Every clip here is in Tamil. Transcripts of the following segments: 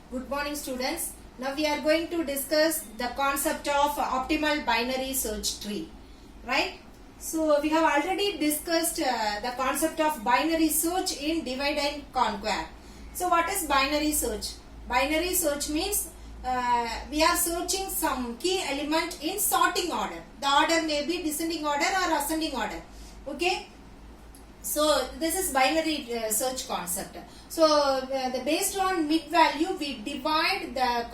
Good morning, students. Now we are going to discuss the concept of optimal binary search tree, right? So we have already discussed the concept of binary search in divide and conquer. So what is binary search? Binary search means we are searching some key element in sorting order. The order may be descending order or ascending order. Okay. So this is binary search concept. So based on mid value, we divide the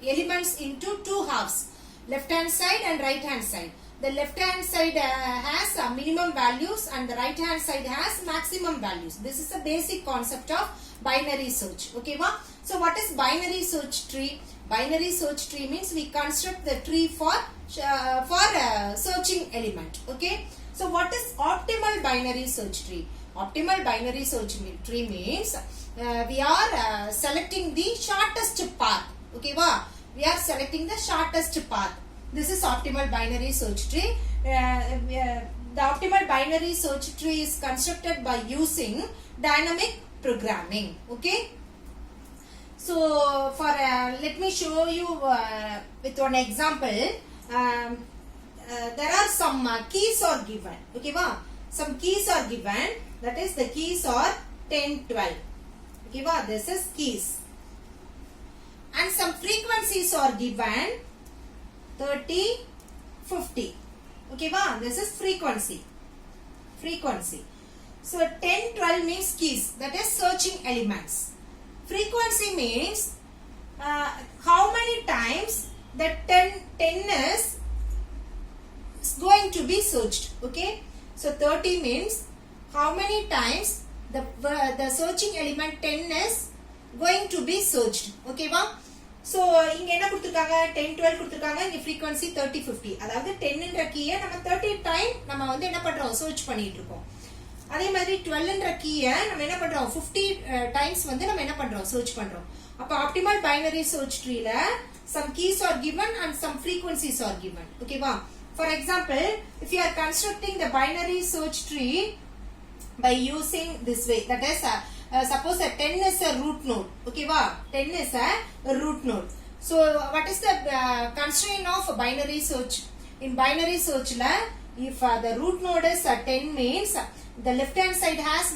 elements into two halves, left hand side and right hand side. The left hand side has minimum values and the right hand side has maximum values. This is a basic concept of binary search. Okay, ma? So what is binary search tree? Binary search tree means we construct the tree for searching element. Okay. So what is optimal binary search tree? Optimal binary search tree means we are selecting the shortest path. Okay, wow? We are selecting the shortest path. This is optimal binary search tree. The optimal binary search tree is constructed by using dynamic programming. Okay. So for let me show you with one example. There are some keys are given. Okay, wow? Some keys are given. That is, the keys are 10, 12. Okay, wow? This is keys. And some frequencies are given 30, 50. Okay, wow? This is frequency. Frequency. So 10, 12 means keys. That is searching elements. Frequency means how many times the 10 is going to be searched. Okay, so 30 means how many times the searching element 10 is going to be searched. Okay, va? So இங்க என்ன கொடுத்திருக்காங்க 10 12 கொடுத்திருக்காங்க. இங்க frequency 30 50. அதாவது 10 ன்ற கீயை நம்ம 30 டைம் நம்ம வந்து என்ன பண்றோம், சர்ச் பண்ணிட்டு இருக்கோம். அதே மாதிரி 12 ன்ற கீயை நம்ம என்ன பண்றோம் 50 டைம்ஸ் வந்து நம்ம என்ன பண்றோம், சர்ச் பண்றோம். அப்ப ஆப்டிமல் பைனரி சர்ச் ட்ரீல some keys are given and some frequencies are given. Okay, va? For example, if you are constructing the binary search tree by using this way, that is, suppose 10 is a root node. Okay, va? 10 is a root node. So, what is the constraint of binary search? In binary search, if the root node is 10 means the left hand side has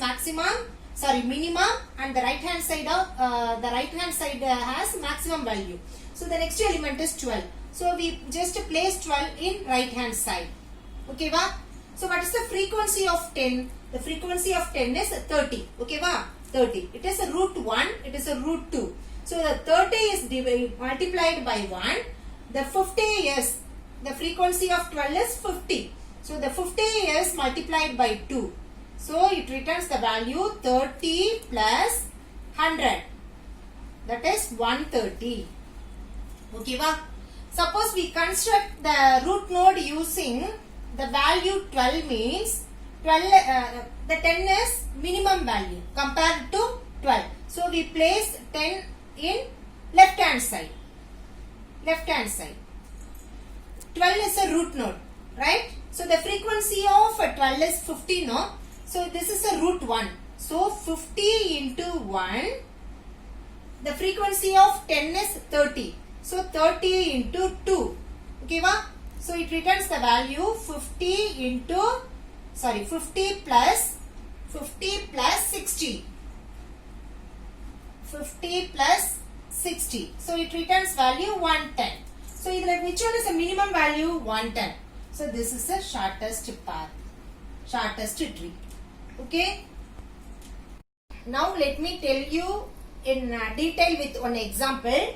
minimum, and the right hand side has maximum value. So, the next element is 12. So we just place 12 in right hand side. Okay, va? So what is the frequency of 10? The frequency of 10 is 30. Okay, va? 30. It is a root 1. It is a root 2. So the 30 is multiplied by 1. The 50 is, the frequency of 12 is 50. So the 50 is multiplied by 2. So it returns the value 30 plus 100. That is 130. Okay, va? Suppose we construct the root node using the value 12 means 12, the 10 is minimum value compared to 12. So we place 10 in left hand side. Left hand side. 12 is a root node, right? So the frequency of 12 is 50, no? So this is a root 1. So 50 into 1, the frequency of 10 is 30. So 30 into 2. Okay, va? So it returns the value 50 plus 60. 50 plus 60. So it returns value 110. So which one is the minimum value? 110. So this is the shortest path. Shortest tree. Okay. Now let me tell you in detail with one example.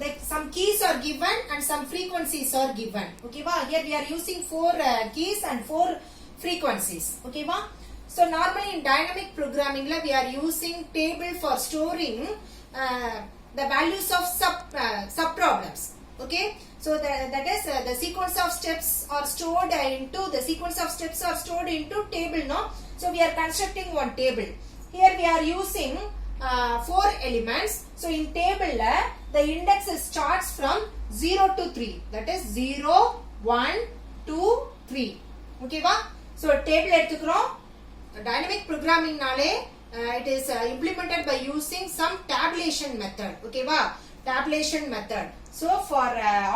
Like some keys are given and some frequencies are given. Okay, va? Here we are using 4 keys and 4 frequencies. Okay, va? So normally in dynamic programming we are using table for storing the values of sub problems. Okay, so that is the sequence of steps are stored into table, no? So we are constructing one table. Here we are using 4 elements. So in table the index starts from 0 to 3. That is 0, 1, 2, 3. Okay, va? So table எடுத்துக்கிறோம். Dynamic programming நாலே it is implemented by using some tabulation method. Okay va, tabulation method. So for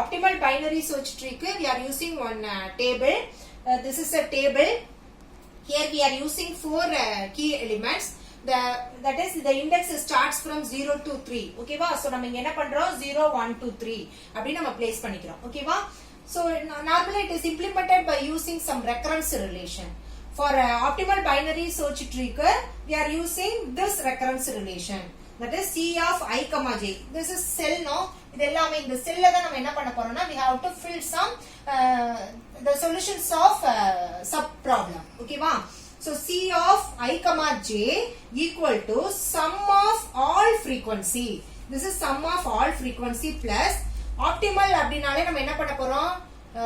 optimal binary search tree we are using one table. This is a table. Here we are using 4 key elements. That is the index starts from 0 to 3. Okay va, so நம்ம இங்க என்ன பண்றோம் 0 1 2 3 அப்படி நம்ம place பண்ணிக்கிறோம். Okay va, so normally it is implemented by using some recurrence relation. For optimal binary search tree we are using this recurrence relation, that is C of I comma j. This is cell no, இது எல்லாமே இந்த செல்ல தான் நம்ம என்ன பண்ண போறோம்னா we have to fill some the solutions of sub problem. Okay va, so C of I comma j equal to sum of all frequency. This is sum of all frequency plus optimal அப்படினாலே நம்ம என்ன பண்ண போறோம்,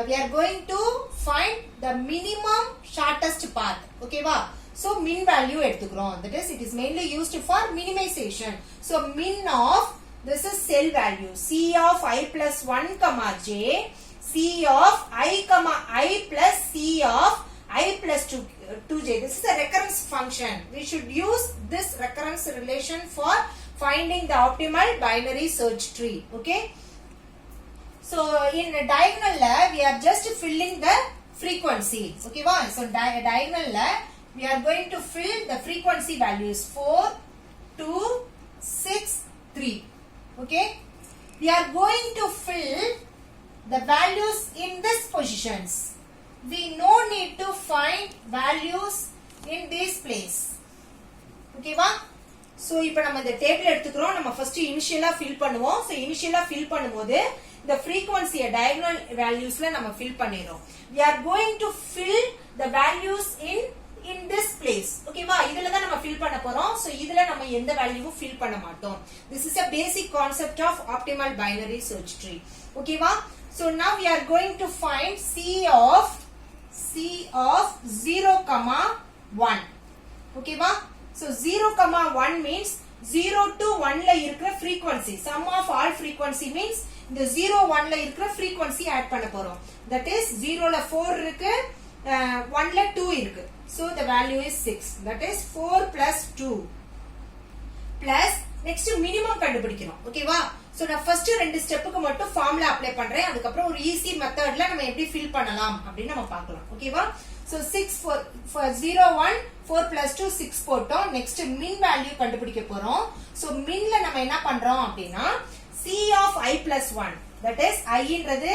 we are going to find the minimum shortest path. Okay va, so min value எடுத்துக்கிறோம், that is it is mainly used for minimization. So min of this is cell value C of I plus 1 comma j, C of I comma I plus C of I plus 2j. This is a recurrence function. We should use this recurrence relation for finding the optimal binary search tree. Okay, so in diagonal we are just filling the frequency. Okay va, so diagonal we are going to fill the frequency values 4 2 6 3. Okay, we are going to fill the values in this positions. We no need to find values in this place. Okay va, so இப்போ நம்ம இந்த டேபிள் எடுத்துக்கிறோம், நம்ம ஃபர்ஸ்ட் இனிஷியலா fill பண்ணுவோம். So இனிஷியலா fill பண்ணும்போது the frequency diagonal valuesல நம்ம fill பண்ணிரோம். We are going to fill the values in this place. Okay va, இதுல தான் நம்ம fill பண்ண போறோம். So இதுல நம்ம எந்த வேல்யூவும் fill பண்ண மாட்டோம். This is a basic concept of optimal binary search tree. Okay va, so now we are going to find C of 0 comma 1. Okay va, so 0 comma 1 means 0 to 1 ல இருக்கிற frequency. Sum of all frequency means இந்த 0 1 ல இருக்கிற frequency add பண்ண போறோம். That is 0 ல 4 இருக்கு, 1 ல 2 இருக்கு. So the value is 6. That is 4 plus 2 plus next minimum கண்டுபிடிக்கணும். Okay va, so நான் first ரெண்டு ஸ்டெப்புக்கு மட்டும் ஃபார்முலா அப்ளை பண்றேன், அதுக்கு அப்புறம் ஒரு ஈஸி மெத்தட்ல நம்ம எப்படி ஃபில் பண்ணலாம் அப்படி நம்ம பார்க்கலாம். Okay va, so 6 for 0 1 4 plus 2 6 போட்டோம். next min value கண்டுபிடிக்க போறோம். so minல நம்ம என்ன பண்றோம் அப்படினா C of I plus 1, that is I ன்றது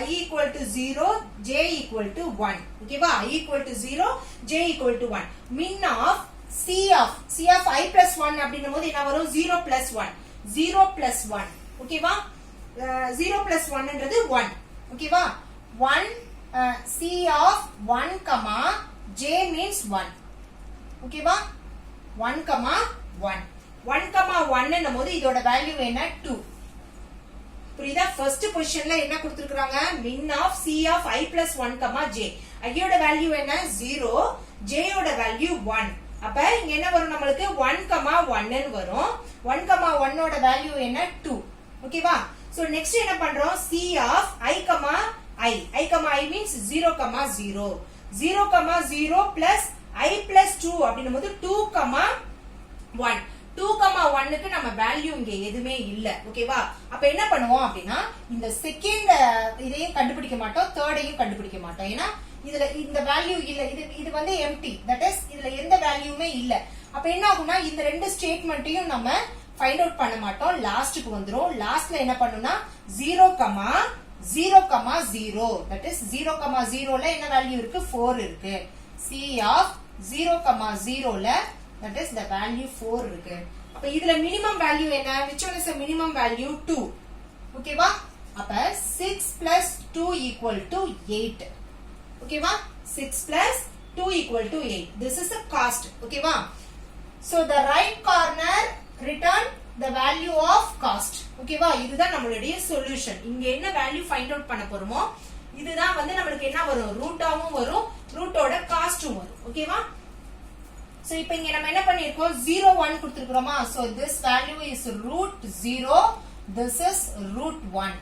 I equal to 0 j equal to 1. Okay va, I equal to 0 j equal to 1. min of C of I plus 1 அப்படினும்போது என்ன வரும் 0 plus 1. Okay va, 0 plus 1 ன்றது 1. Okay va, 1 C of 1 comma j means 1. Okay va, 1 comma 1. 1 comma 1 என்னும்போது இதோட வேல்யூ என்ன 2. புரியுதா, ஃபர்ஸ்ட் பொசிஷன்ல என்ன கொடுத்திருக்காங்க, min of C of I plus 1 comma j. I யோட வேல்யூ என்ன 0, j யோட வேல்யூ 1. அப்ப இங்க என்ன வரும் நம்மளுக்கு 1 comma 1 ன்னு வரும். 1 comma 1 ஓட வேல்யூ என்ன 2. ஓகேவா, சோ நெக்ஸ்ட் என்ன பண்றோம், C of I comma I means 0 comma 0. 0 comma 0 plus I plus 2 அப்படினும்போது 2 comma 1. 2 comma 1 க்கு நம்ம வேல்யூ இங்க எதுமே இல்ல. ஓகேவா, அப்ப என்ன பண்ணுவோம் அப்படினா இந்த செகண்ட் இதையும் கண்டுபிடிக்க மாட்டோம், தேர்டையும் கண்டுபிடிக்க மாட்டோம். ஏனா இதுல இந்த வேல்யூ இல்ல, இது வந்து எம்டி, தட் இஸ் இதுல எந்த வேல்யூமே இல்ல. அப்ப என்ன ஆகும்னா இந்த ரெண்டு ஸ்டேட்மெண்ட்டையும் நம்ம ஃபைண்ட் அவுட் பண்ண மாட்டோம், லாஸ்ட்க்கு வந்துரும். லாஸ்ட்ல என்ன பண்ணுனா 0 comma 0, that is 0 comma 0 ல என்ன வேல்யூ இருக்கு 4 இருக்கு. C of 0 comma 0 ல that is the value 4 இருக்கு. அப்ப இதுல மினிமம் வேல்யூ என்ன, which one is the minimum value 2. ஓகேவா, அப்ப 6 plus 2 equal to 8. ஓகேவா, 6 plus 2 equal to 8. This is a cost. ஓகேவா, so the right corner return the value of cost. ஓகேவா, இதுதான் நம்மளுடைய சொல்யூஷன். இங்க என்ன வேல்யூ ஃபைண்ட் அவுட் பண்ண போறோமோ இதுதான் வந்து நமக்கு என்ன வரும், ரூட்டாவும் வரும், ரூட்டோட காஸ்டும் வரும். ஓகேவா, சோ இப்போ இங்க நம்ம என்ன பண்ணிருக்கோம், 0 1 கொடுத்திருக்கோமா. so this value is root 0, this is root 1.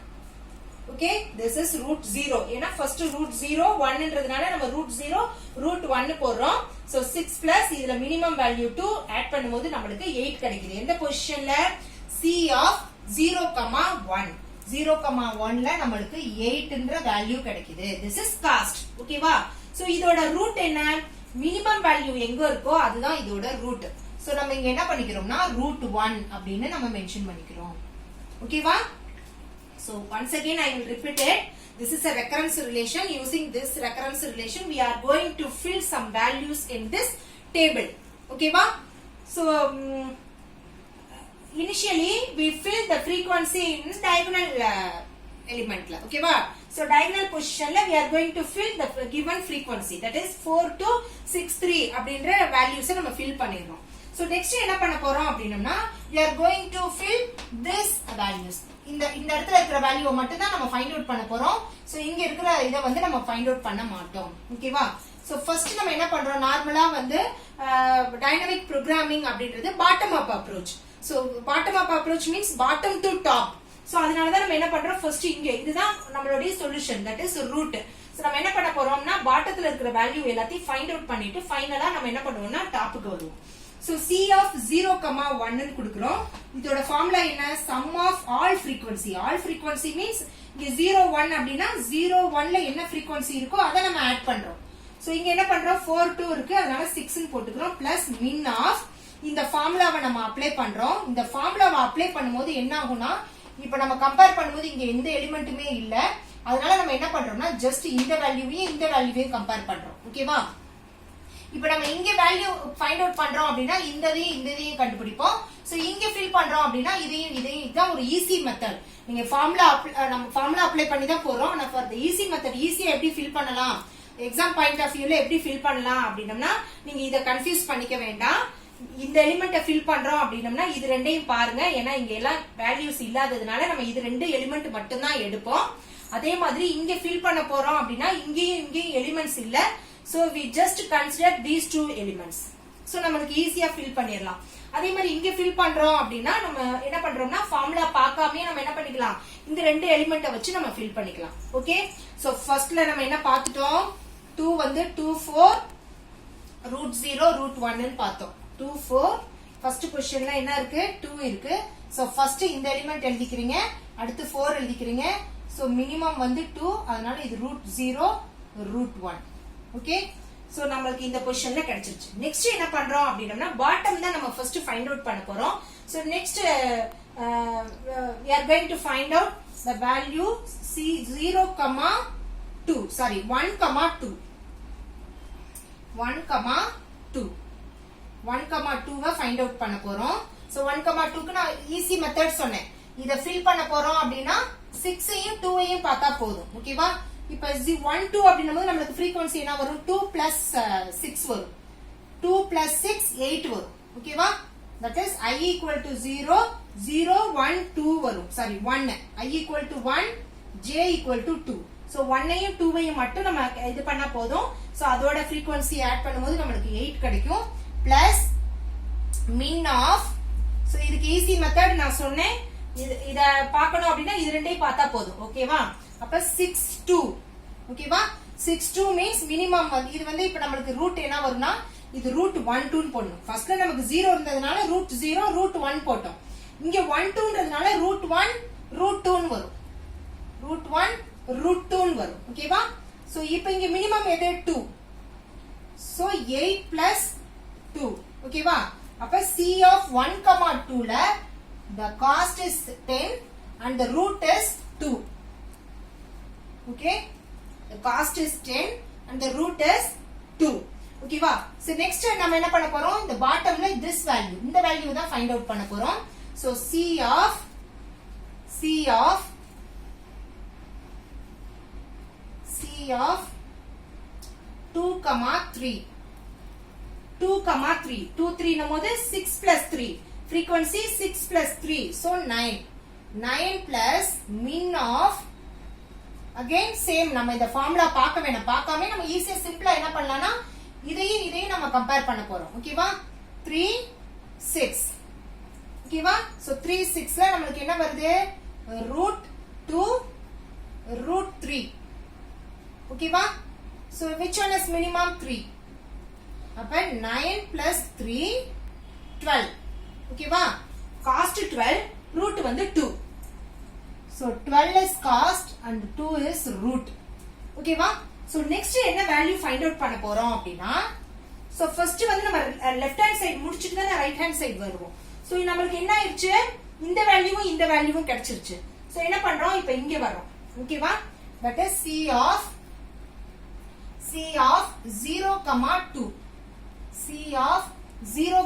Okay, this is root 0. ஏன்னா first root 0 1 ன்றதுனால நம்ம root 0 root 1 போடுறோம். So 6 plus இதுல minimum value 2 add பண்ணும்போது நம்மளுக்கு 8 கிடைக்குது. எந்த பொசிஷன்ல? C of 0,1. 0,1ல நம்மளுக்கு 8 ன்ற வேல்யூ கிடைக்குது. This is cost. ஓகேவா? So இதோட root என்ன? minimum value எங்க இருக்கோ அதுதான் இதோட root. So நம்ம இங்க என்ன பண்ணிக்கிறோம்னா root 1 அப்படின்னு நம்ம மென்ஷன் பண்ணிக்கிறோம். ஓகேவா? So once again I will repeat it. This is a recurrence relation. Using this recurrence relation we are going to fill some values in this table. Okay va? So initially we fill the frequency in diagonal element la. Okay va? So diagonal position la we are going to fill the given frequency, that is 4263 அப்படிங்கற values நம்ம fill பண்ணிரோம். So next என்ன பண்ண போறோம் அப்படினா we are going to fill this values. இந்த இடத்துல இருக்கிற வேல்யூவை மட்டும் தான் நம்ம ஃபைண்ட் அவுட் பண்ண போறோம். சோ இங்க இருக்கிற இத வந்து நம்ம ஃபைண்ட் அவுட் பண்ண மாட்டோம். ஓகேவா? சோ ஃபர்ஸ்ட் நம்ம என்ன பண்றோம், நார்மலா வந்து டைனமிக் புரோகிராமிங் அப்படின்றது bottom up approach. So bottom up approach means bottom to top. So அதனால தான் நம்ம என்ன பண்றோம், ஃபர்ஸ்ட் இங்க இதுதான் நம்மளுடைய solution, that is root. So நம்ம என்ன பண்ண போறோம்னா பாட்டத்துல இருக்கிற வேல்யூ எல்லாத்தையும் ஃபைண்ட் அவுட் பண்ணிட்டு ஃபைனலா நம்ம என்ன பண்ணுவோம்னா டாப்புக்கு வருவோம். So C of 0,1 ன்னு கொடுக்கிறோம். இதோட ஃபார்முலா என்ன? sum of all frequency. All frequency means இங்க 0,1 அப்படினா 0,1ல என்ன frequency இருக்கோ அத நம்ம ஆட் பண்றோம். சோ இங்க என்ன பண்றோம், 4,2 இருக்கு, அதனால 6 ன்னு போட்டுக்கிறோம். பிளஸ் min of இந்த ஃபார்முலாவை நம்ம அப்ளை பண்றோம். இந்த ஃபார்முலாவை அப்ளை பண்ணும்போது என்ன ஆகும்னா, இப்போ நம்ம கம்பேர் பண்ணும்போது இங்க எந்த எலிமெண்ட்டுமே இல்ல, அதனால நம்ம என்ன பண்றோம்னா ஜஸ்ட் இந்த வேல்யூவையும் இந்த வேல்யூவையும் கம்பேர் பண்றோம். ஓகேவா? இப்போ நம்ம இங்க வேல்யூ ஃபைண்ட் அவுட் பண்றோம் அப்படினா இந்ததையும் கண்டுபிடிப்போம். சோ இங்க ஃபில் பண்றோம் அப்படினா இதையும் இதுதான் ஒரு ஈஸி மெத்தட். நீங்க நம்ம ஃபார்முலா அப்ளை பண்ணி தான் போறோம். ஆனா ஃபார் தி ஈஸி மெத்தட் ஈஸியா எப்படி ஃபில் பண்ணலாம், எக்ஸாம் பாயிண்ட் ஆஃப் வியூல எப்படி ஃபில் பண்ணலாம் அப்படினம்னா நீங்க இத கன்ஃபியூஸ் பண்ணிக்க வேண்டாம். இந்த எலிமெண்ட்டை ஃபில் பண்றோம் அப்படினம்னா இது ரெண்டையும் பாருங்க. ஏன்னா இங்க எல்லாம் வேல்யூஸ் இல்லாததுனால நம்ம இது ரெண்டு எலிமெண்ட் மட்டும் தான் எடுப்போம். அதே மாதிரி இங்க ஃபில் பண்ண போறோம் அப்படினா இங்கேயும் எலிமெண்ட்ஸ் இல்ல. So we just consider these two elements. So நமக்கு ஈஸியா ஃபில் பண்ணிரலாம். அதே மாதிரி இங்க ஃபில் பண்றோம் அப்படினா நம்ம என்ன பண்றோம்னா ஃபார்முலா பார்க்காமயே நம்ம என்ன பண்ணிக்கலாம், இந்த ரெண்டு எலிமெண்ட்டை வச்சு நம்ம ஃபில் பண்ணிக்கலாம். ஓகே? சோ ஃபர்ஸ்ட்ல நம்ம என்ன பார்த்துட்டோம், 2 வந்து 2 4 root 0 root 1 ன்னு பார்த்தோம். 2 4 ஃபர்ஸ்ட் பொசிஷன்ல என்ன இருக்கு, 2 இருக்கு. சோ ஃபர்ஸ்ட் இந்த எலிமெண்ட் எழுதிக்கிறீங்க, அடுத்து 4 எழுதிக்கிறீங்க. சோ மினிமம் வந்து 2, அதனால இது root 0 root 1. ஓகே? சோ நமக்கு இந்த பொசிஷன்ல கிடைச்சிருச்சு. நெக்ஸ்ட் என்ன பண்றோம் அப்படினா பாட்டம் தான் நம்ம ஃபர்ஸ்ட் ஃபைண்ட் அவுட் பண்ண போறோம். So next we are going to find out the value C 0,2 sorry 1,2 1,2 find out பண்ண போறோம். சோ 1,2க்கு நான் ஈஸி மெத்தட் சொன்னேன். இத ஃபில் பண்ண போறோம் அப்படினா 6ஐயும் 2ஐயும் பார்த்தா போதும். ஓகேவா? இப்ப 1 2 அப்படினும்போது நமக்கு frequency என்ன வரும், 2 plus 6 வரும். 2 plus 6 8 வரும். ஓகேவா? that is I equal to 0 0 1 2 வரும். sorry 1 I equal to 1 J equal to 2. so 1ஐயும் 2ஐயும் மட்டும் நம்ம இது பண்ணா போதும். so அதோட frequency ஆட் பண்ணும்போது நமக்கு 8 கிடைக்கும். plus min of, so இதுக்கு ஈஸி மெத்தட் நான் சொன்னேன். இத பார்க்கணும் அப்படினா இது ரெண்டையும் பார்த்தா போதும். ஓகேவா? அப்ப 6 2. ஓகேவா? 6 2 மீன்ஸ் மினிமம் இது வந்து இப்ப நமக்கு ரூட் என்ன வரும்னா இது root 1 2 ன்னு போடணும். ஃபர்ஸ்ட்ல நமக்கு 0 இருந்ததனால root 0 root 1 போட்டோம். இங்க 1 2 ன்றதனால root 1 root 2 ன்னு வரும். root 1 root 2 ன்னு வரும். ஓகேவா? சோ இப்போ இங்க மினிமம் எது 2. So 8 plus 2. ஓகேவா? அப்ப C of 1,2 ல the cost is 10 and the root is 2. Okay? The cost is 10 and the root is 2. Okay va? So next நம்ம என்ன பண்ண போறோம், இந்த பாட்டம்ல this value, இந்த வேல்யூ தான் ஃபைண்ட் அவுட் பண்ண போறோம். So C of 2,3 2, 3 நம்மோது 6 plus 3 frequency 6 plus 3 so 9 plus min of again same நம்ம இந்த ஃபார்முலா பார்க்க வேணாம், பார்க்காம நம்ம ஈஸியா சிம்பிளா என்ன பண்ணலாம்னா இதையும் நம்ம கம்பேர் பண்ண போறோம். ஓகேவா? 3 6. ஓகேவா? சோ 3 6ல நமக்கு என்ன வருது, root 2 root 3. ஓகேவா? So which one is minimum? 3. அப்ப 9 plus 3 12. ஓகேவா? cost 12, root வந்து 2. So 12 is cost and 2 is root. ஓகேவா? So next என்ன வேல்யூ ஃபைண்ட் அவுட் பண்ண போறோம் அப்படின்னா, so first வந்து நம்ம லெஃப்ட் ஹேண்ட் சைடு முடிச்சிட்டு தான் ரைட் ஹேண்ட் சைடு வருவோம். so நமக்கு என்ன ஆயிடுச்சு, இந்த வேல்யூவும் இந்த வேல்யூவும் கிடைச்சிருச்சு. so என்ன பண்றோம், இப்போ இங்க வரோம். ஓகேவா? that is c of 0, 2. c of 0,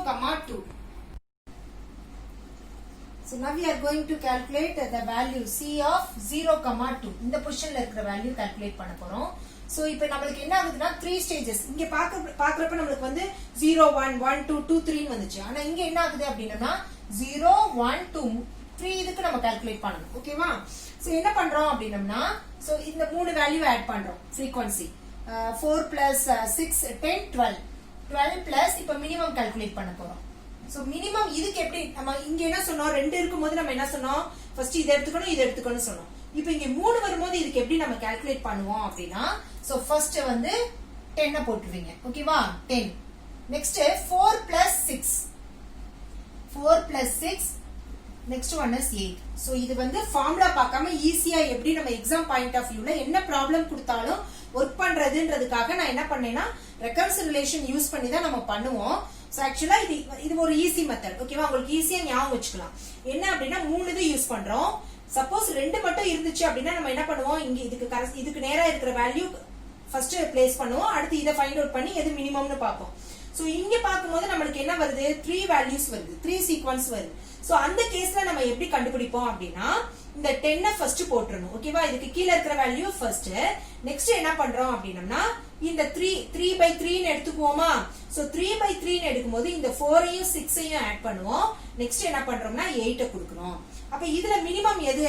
2. so now we are going to calculate the value c of 0, 2. இந்த பொசிஷன்ல இருக்கிற வேல்யூ கால்குலேட் பண்ண போறோம். சோ இப்போ நமக்கு என்ன ஆகுதுன்னா 3 ஸ்டேजेस. இங்க பாக்குறப்ப நமக்கு வந்து 0 1 1 2 2 3 வந்துச்சு. ஆனா இங்க என்ன ஆகுது அப்படினா 0 1 2 3 இதுக்கு நம்ம கால்குலேட் பண்ணனும். ஓகேவா? சோ என்ன பண்றோம் அப்படினா, சோ இந்த மூணு வேல்யூ ஆட் பண்றோம். frequency 4 plus 6 10 12 12 plus இப்போ மினிமம் கால்குலேட் பண்ண போறோம். சோ மினிமம் இதுக்கு எப்படி, நம்ம இங்க என்ன சொன்னோம், ரெண்டு இருக்கும்போது நம்ம என்ன சொன்னோம், ஃபர்ஸ்ட் இத எடுத்துக்கணும் இத எடுத்துக்கணும் சொன்னோம். இப்போ இங்க 3 வரும்போது இதுக்கு எப்படி நம்ம கால்குலேட் பண்ணுவோம் அப்படினா, சோ ஃபர்ஸ்ட் வந்து 10 போட்டுருவீங்க. ஓகேவா? 10. Next 4 plus 6 4 plus 6 next one is 8. So இது வந்து ஃபார்முலா பார்க்காம ஈஸியா எப்படி நம்ம எக்ஸாம் பாயிண்ட் ஆஃப் வியூல என்ன ப்ராப்ளம் கொடுத்தாலும் ஒர்க் பண்றதுன்றதுக்காக நான் என்ன பண்ணேன்னா ரெகன்சிலியேஷன் யூஸ் பண்ணி தான் நம்ம பண்ணுவோம். சோ ஆக்சுவலா இது ஒரு ஈஸி மெத்தட். ஓகேவா? உங்களுக்கு ஈஸியா ஞாபகம் வச்சுக்கலாம். என்ன அப்படின்னா 3 இது யூஸ் பண்றோம். சப்போஸ் 2 மட்டும் இருந்துச்சு அப்படின்னா நம்ம என்ன பண்ணுவோம், இங்க இதுக்கு நேரா இருக்கிற வேல்யூ ஃபர்ஸ்ட் பிளேஸ் பண்ணுவோம். அடுத்து இதை ஃபைண்ட் அவுட் பண்ணி எது மினிமம்னு பார்ப்போம். சோ இங்க பாக்கும்போது நமக்கு என்ன வருது, 3 வேல்யூஸ் வருது, 3 சீக்வன்ஸ் வருது. சோ அந்த கேஸ்ல நம்ம எப்படி கண்டுபிடிப்போம் அப்படின்னா, இந்த 10 ஃபர்ஸ்ட் போட்டுறணும். ஓகேவா? இதுக்கு கீழ இருக்கிற வேல்யூ ஃபர்ஸ்ட். நெக்ஸ்ட் என்ன பண்றோம் அப்படின்னா, இந்த 3/3 ன்னு எடுத்துக்குவோமா? சோ 3/3 ன்னு எடுக்கும்போது இந்த 4ஐயும் 6ஐயும் ஆட் பண்ணுவோம். நெக்ஸ்ட் என்ன பண்றோம்னா 8 கொடுக்கறோம். அப்ப இதுல மினிமம் எது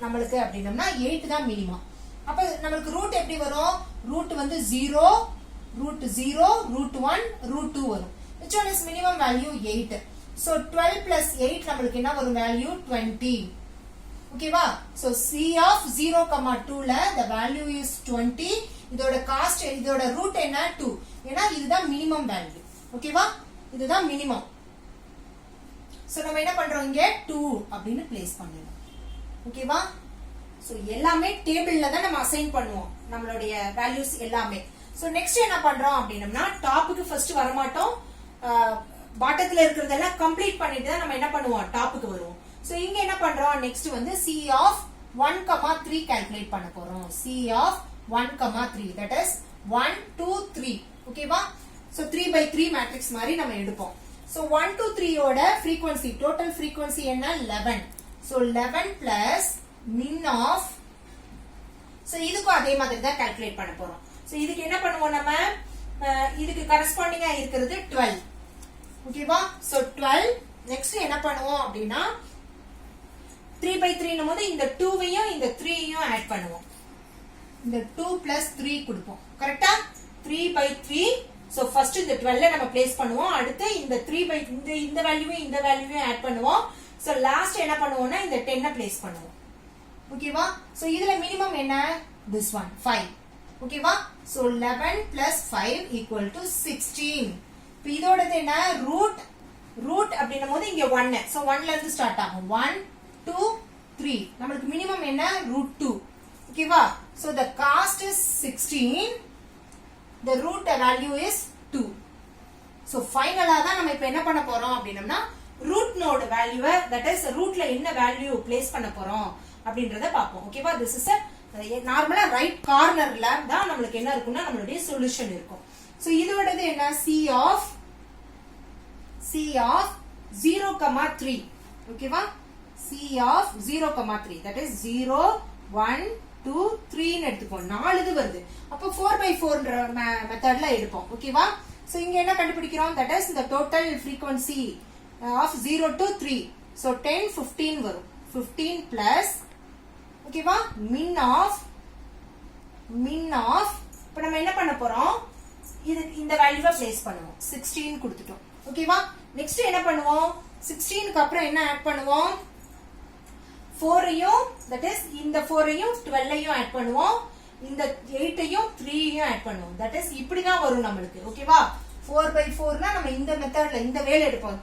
நமக்கு அப்படின்னா 8 தான் மினிமம். அப்ப நமக்கு ரூட் எப்படி வரும், ரூட் வந்து 0 root 0 root 1 root 2 வரும். which one is minimum value 8. so 12 plus 8 நமக்கு என்ன வரும் வேல்யூ 20. ஓகேவா? so c of 0, 2 ல the value is 20. இதோட காஸ்ட், இதோட ரூட் என்ன 2. ஏன்னா இதுதான் மினிமம் வேல்யூ. ஓகேவா? இதுதான் மினிமம். சோ நம்ம என்ன பண்றோம், இங்க 2 அப்படின்னு பிளேஸ் பண்ணணும். ஓகேவா? சோ எல்லாமே டேபிள்ல தான் நம்ம அசைன் பண்ணுவோம் நம்மளுடைய வேல்யூஸ் எல்லாமே. சோ நெக்ஸ்ட் என்ன பண்றோம் அப்படின்னா, டாப்புக்கு ஃபர்ஸ்ட் வர மாட்டோம். பாட்டத்துல இருக்கிறதெல்லாம் கம்ப்ளீட் பண்ணிட்டு தான் நம்ம என்ன பண்ணுவோம், டாப்புக்கு வருவோம். சோ இங்க என்ன பண்றோம், நெக்ஸ்ட் வந்து c of 1, 3 கால்குலேட் பண்ண போறோம். c of 1, 3 that is 1 2 3. ஓகேவா? சோ 3/3 மேட்ரிக்ஸ் மாதிரி நம்ம எடுப்போம். சோ 1 2 3 ஓட frequency, டோட்டல் frequency என்ன 11. So 11 plus min of, so இதுக்கு அதே மாதிரி தான் கால்குலேட் பண்ண போறோம். சோ இதுக்கு என்ன பண்ணுவோம், நம்ம இதுக்கு கரஸ்பாண்டிங்கா இருக்கிறது 12. ஓகேவா? சோ 12. நெக்ஸ்ட் என்ன பண்ணுவோம் அப்படின்னா 3/3 னும் போது இந்த 2வையும் இந்த 3யையும் ஆட் பண்ணுவோம். இந்த 2 plus 3 கொடுப்போம். கரெக்ட்டா? 3/3. சோ ஃபர்ஸ்ட் இந்த 12 நம்ம பிளேஸ் பண்ணுவோம். அடுத்து இந்த 3/3 இந்த வேல்யூவையும் இந்த வேல்யூவையும் ஆட் பண்ணுவோம். சோ லாஸ்ட் என்ன பண்ணுவோம்னா இந்த 10 பிளேஸ் பண்ணுவோம். ஓகேவா? சோ இதுல மினிமம் என்ன, this one 5. ஓகேவா? So 11 plus 5 equal to 16. இப்போ இதோடது என்ன, ரூட் அப்படின்னும்போது இங்க 1. சோ 1ல இருந்து ஸ்டார்ட் ஆகும். 1 2 3. நமக்கு மினிமம் என்ன, √2. ஓகேவா? So the cost is 16. the root value is 2. So ஃபைனலா தான் நம்ம இப்போ என்ன பண்ண போறோம் அப்படின்னா, ரூட் நோட் வேல்யூவை, தட் இஸ் ரூட்ல என்ன வேல்யூ பிளேஸ் பண்ண போறோம் அப்படின்றத பார்ப்போம். ஓகேவா? this is a நார்மலா ரைட் கார்னர்ல தான் நமக்கு என்ன இருக்கும்னா நம்மளுடைய சொல்யூஷன் இருக்கும். சோ இதோடது என்ன, c of 0, 3. ஓகேவா? c of 0, 3 that is 0 1 2 3 ன்னு எடுத்துப்போம். 4 இது வருது. அப்ப 4/4ன்ற மெத்தட்ல எடுப்போம். ஓகேவா? சோ இங்க என்ன கண்டுபிடிக்கிறோம், that is the total frequency of 0 to 3. so 10 15 வரும். 15 plus, ஓகேவா, min of இப்ப நம்ம என்ன பண்ண போறோம், இது இந்த வேல்யூவை பிளேஸ் பண்ணுவோம். 16 கொடுத்துட்டோம். ஓகேவா? நெக்ஸ்ட் என்ன பண்ணுவோம், 16க்கு அப்புறம் என்ன ஆட் பண்ணுவோம், 4ஐயும் that is இந்த 4ஐயும் 12ஐயும் ஆட் பண்ணுவோம், இந்த 8ஐயும் 3ஐயும் ஆட் பண்ணுவோம். that is இப்படி தான் வரும் நமக்கு. ஓகேவா? 4/4 னா நம்ம இந்த மெத்தட்ல இந்த வேலை எடுப்போம்.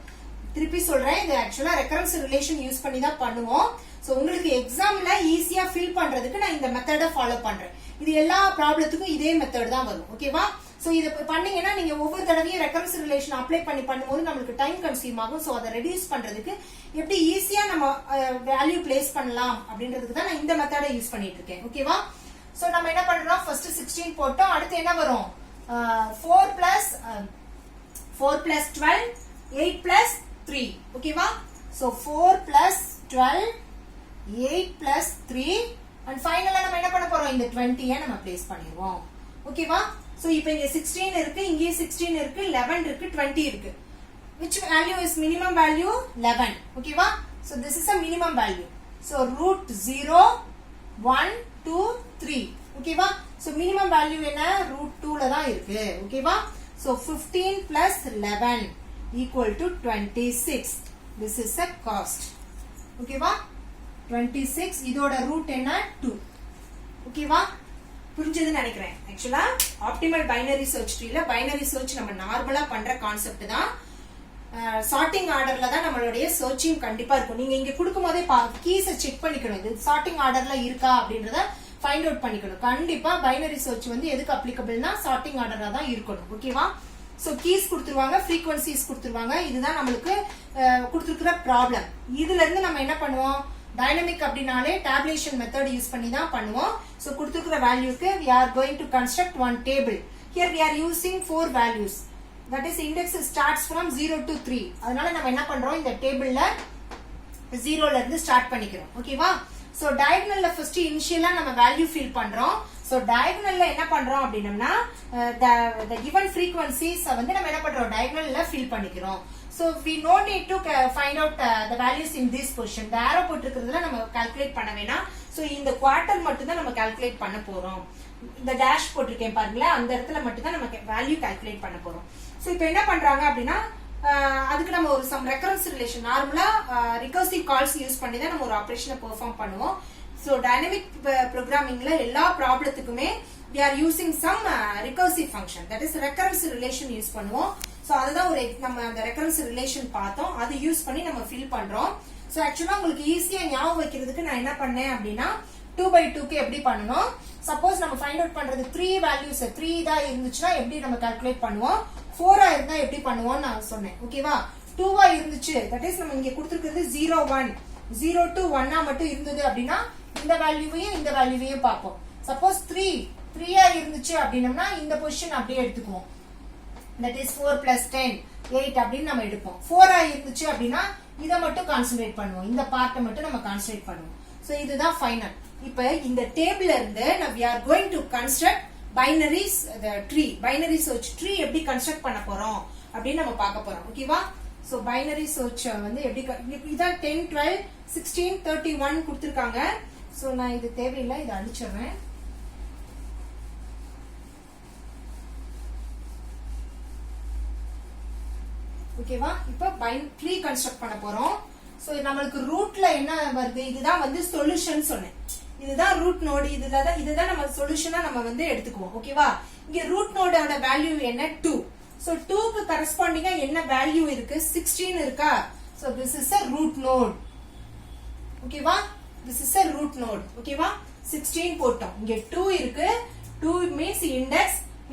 திருப்பி சொல்றேன், இது ஆக்சுவலா ரெக்கரன்ஸ் ரிலேஷன் யூஸ் பண்ணி தான் பண்ணுவோம். சோ உங்களுக்கு எக்ஸாம்ல ஈஸியா ஃபில் பண்றதுக்கு நான் இந்த மெத்தட ஃபாலோ பண்றேன். இது எல்லா ப்ராப்ளத்துக்கும் இதே மெத்தட் தான் வரும். ஓகேவா? சோ இத பண்ணீங்கன்னா நீங்க ஒவ்வொரு தடவையும் ரெக்கரன்ஸ் ரிலேஷன் அப்ளை பண்ணும்போது நமக்கு டைம் கன்சியூம் ஆகும். சோ அதை ரெடியூஸ் பண்றதுக்கு எப்படி ஈஸியா நம்ம வேல்யூ பிளேஸ் பண்ணலாம் அப்படின்றதுக்கு தான் நான் இந்த மெத்தட யூஸ் பண்ணிட்டு இருக்கேன். ஓகேவா? சோ நம்ம என்ன பண்றோம், ஃபர்ஸ்ட் 16 போட்டோம். அடுத்து என்ன வரும், 4 plus 12, 8 plus 3. ஓகேவா? சோ 4 plus 12, 8 plus 3 and ஃபைனலா நம்ம என்ன பண்ண போறோம், இந்த 20 நம்ம பிளேஸ் பண்ணிடுவோம். ஓகேவா? சோ இப்போ இங்க 16 இருக்கு, இங்க 16 இருக்கு, 11 இருக்கு, 20 இருக்கு. which value is minimum value? 11. ஓகேவா? so this is a minimum value. so root 0 1 2 3. ஓகேவா? so minimum value என்ன, root 2 ல தான் இருக்கு. ஓகேவா? so 15 plus 11 equal to 26. this is a cost. ஓகேவா? 26 இதோட ரூட் என்ன, 2. ஓகேவா? புரிஞ்சதுன்னு நினைக்கிறேன். ஆக்சுவலா ஆப்டிமல் பைனரி சர்ச் ட்ரீல பைனரி சர்ச் நம்ம நார்மலா பண்ற கான்செப்ட் தான். சார்ட்டிங் ஆர்டர்ல தான் நம்மளுடைய சர்ச்சிங் கண்டிப்பா இருக்கும். நீங்க இங்க கொடுக்கும் போதே கீஸை செக் பண்ணிக்கணும், இது சார்ட்டிங் ஆர்டர்ல இருக்கா அப்படின்றத ஃபைண்ட் அவுட் பண்ணிக்கணும். கண்டிப்பா பைனரி சர்ச் வந்து எதுக்கு அப்ளிகபிள்னா சார்ட்டிங் ஆர்டரா தான் இருக்கணும். ஓகேவா? சோ கீஸ் கொடுத்துருவாங்க, ஃப்ரீக்வன்சிஸ் கொடுத்துருவாங்க. இதுதான் நம்மளுக்கு கொடுத்துருக்கிற ப்ராப்ளம். இதுல இருந்து நம்ம என்ன பண்ணுவோம், டைனமிக் அப்படினாலே டேபுலேஷன் மெத்தட் யூஸ் பண்ணி தான் பண்ணுவோம். சோ கொடுத்துருக்கிற வேல்யூக்கு we are going to construct one table. Here we are using 4 values. That is index starts from 0 to 3. அதனால நம்ம என்ன பண்றோம், இந்த டேபிள்ல 0 ல இருந்து ஸ்டார்ட் பண்ணிக்கிறோம். ஓகேவா? சோ டயகனல்ல ஃபர்ஸ்ட் இனிஷியலா நம்ம வேல்யூ ஃபில் பண்றோம். சோ டயகனல்ல என்ன பண்றோம் அப்படின்னா the given frequencies வந்து நம்ம என்ன பண்றோம், டயகனல்ல ஃபில் பண்ணிக்கிறோம். So we no need to find out the values in this position. The arrow போட்டுக்கிறதுல நம்ம கால்குலேட் பண்ண வேணாம். சோ இந்த குவார்டர் மட்டும் தான் நம்ம கால்குலேட் பண்ண போறோம். இந்த டேஷ் போட்டிருக்கேன் பாருங்களேன், அந்த இடத்துல மட்டும் தான் நம்ம வேல்யூ கால்குலேட் பண்ண போறோம். சோ இப்போ என்ன பண்றாங்க அப்படின்னா அதுக்கு நம்ம ஒரு சம் ரெக்கரன்ஸ் ரிலேஷன் நார்மலா ரிகர்சிவ் கால்ஸ் யூஸ் பண்ணி தான் நம்ம ஒரு ஆபரேஷனை பெர்ஃபார்ம் பண்ணுவோம். சோ டைனமிக் ப்ரோக்ராமிங்ல எல்லா ப்ராப்ளத்துக்குமே we are using some recursive function, that is recurrence relation use பண்ணுவோம். சோ அதுதான் ஒரு நம்ம அந்த ரெக்கரன்ஸ் ரிலேஷன் பார்த்தோம், அது யூஸ் பண்ணி நம்ம ஃபில் பண்றோம். சோ ஆக்சுவலா உங்களுக்கு ஈஸியா ஞாபகம் வைக்கிறதுக்கு நான் என்ன பண்ணேன் அப்படின்னா 2/2 க்கு எப்படி பண்ணணும், சப்போஸ் நம்ம ஃபைண்ட் அவுட் பண்றது 3 வேல்யூஸ் 3 தான் இருந்துச்சுன்னா எப்படி நம்ம கால்குலேட் பண்ணுவோம், 4 இருந்தா எப்படி பண்ணுவோம் நான் சொன்னேன். ஓகேவா? 2 இருந்துச்சு, தட் இஸ் நம்ம இங்க கொடுத்திருக்கிறது 0 1 0 to 1 மட்டும் இருந்தது அப்படின்னா இந்த வேல்யூவையும் இந்த வேல்யூவையும் பார்ப்போம். சப்போஸ் 3 இருந்துச்சு அப்படின்னா இந்த பொசிஷன் அப்படியே எடுத்துக்குவோம். that is 4 plus 10 8 அப்படின்னு நம்ம எடுப்போம். 4 இருந்துச்சு அப்படின்னா இத மட்டும் கான்சென்ட்ரேட் பண்ணுவோம், இந்த பார்ட்டை மட்டும் நம்ம கான்சென்ட்ரேட் பண்ணுவோம். சோ இதுதான் ஃபைனல். இப்போ இந்த டேபிள்ல இருந்து we are going to construct binaries the tree, binary search tree எப்படி கன்ஸ்ட்ரக்ட் பண்ண போறோம் அப்படின்னு நம்ம பார்க்க போறோம். ஓகேவா? சோ பைனரி சர்ச் வந்து எப்படி இதான் 10 12 16 31 கொடுத்திருக்காங்க. சோ நான் இது தேவையில்லை, இதை அழிச்சிடுறேன். ஓகேவா? இப்போ ட்ரீ கன்ஸ்ட்ரக்ட் பண்ண போறோம். சோ நம்மளுக்கு ரூட்ல என்ன வருது, இதுதான் வந்து சொல்யூஷன் சொன்னேன். இதுதான் ரூட் நோடு, இதுதான் நம்ம சொல்யூஷனா நம்ம வந்து எடுத்துக்குவோம். ஓகேவா? இங்க ரூட் நோடோட வேல்யூ என்ன 2. சோ 2 க்கு கரஸ்பாண்டிங்கா என்ன வேல்யூ இருக்கு, 16 இருக்கா. So this is a root node. ஓகேவா? This is a root node. ஓகேவா? 16 போட்டோம், இங்க 2 இருக்கு. 2 மீன்ஸ்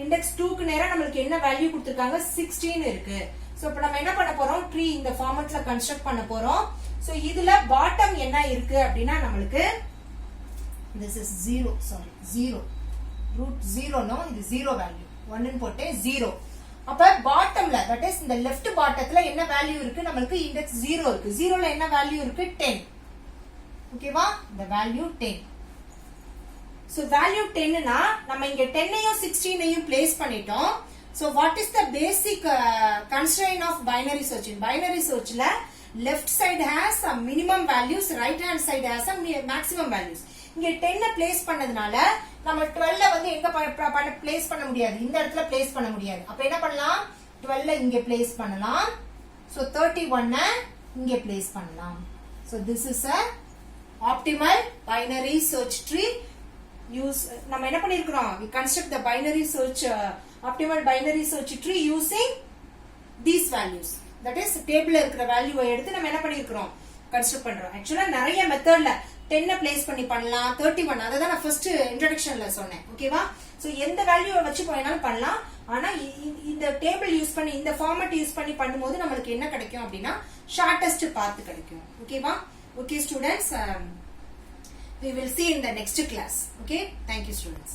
இண்டெக்ஸ் 2 க்கு நேரா நமக்கு என்ன வேல்யூ கொடுத்திருக்காங்க, 16 இருக்கு. சோ இப்போ நம்ம என்ன பண்ண போறோம், ட்ரீ இந்த ஃபார்மட்ல கன்ஸ்ட்ரக்ட் பண்ண போறோம். சோ இதுல பாட்டம் என்ன இருக்கு அப்படின்னா நம்மளுக்கு this is 0 root 0 no, இது 0 வேல்யூ 1 ன்னு போட்டேன் 0. அப்ப பாட்டம்ல தட் இஸ் இந்த லெஃப்ட் பாட்டத்துல என்ன வேல்யூ இருக்கு, நம்மளுக்கு இண்டெக்ஸ் 0 இருக்கு. 0ல என்ன வேல்யூ இருக்கு, 10. ஓகேவா? the value 10. சோ வேல்யூ 10 னா நம்ம இங்க 10ஐயும் 16ஐயும் பிளேஸ் பண்ணிட்டோம். So what is the basic constraint of binary search? In binary search la left side has a minimum values, right hand side has a maximum values. இங்க 10 பிளேஸ் பண்ணதுனால நம்ம 12 வந்து எங்க பிளேஸ் பண்ண முடியாது, இந்த இடத்துல பிளேஸ் பண்ண முடியாது. அப்ப என்ன பண்ணலாம், 12 இங்க பிளேஸ் பண்ணலாம். So 31 இங்க பிளேஸ் பண்ணலாம். So this is a optimal binary search tree use நம்ம என்ன பண்ணிருக்கோம் we construct the binary search optimal binary search tree using these values that is table இருக்கிற வேல்யூவை எடுத்து நம்ம என்ன பண்ணிருக்கோம் construct பண்றோம் actually நிறைய மெத்தட்ல 10 பிளேஸ் பண்ணி பண்ணலாம் 31 அத நான் ஃபர்ஸ்ட் இன்ட்ரோடக்ஷன்ல சொன்னேன் ஓகேவா சோ எந்த வேல்யூவை வச்சு போயினாலும் பண்ணலாம் ஆனா இந்த டேபிள் யூஸ் பண்ணி இந்த ஃபார்மட் யூஸ் பண்ணி பண்ணும்போது நமக்கு என்ன கிடைக்கும் அப்படினா ஷார்ட்டஸ்ட் பாத் கிடைக்கும் ஓகேவா okay students we will see in the next class okay thank you students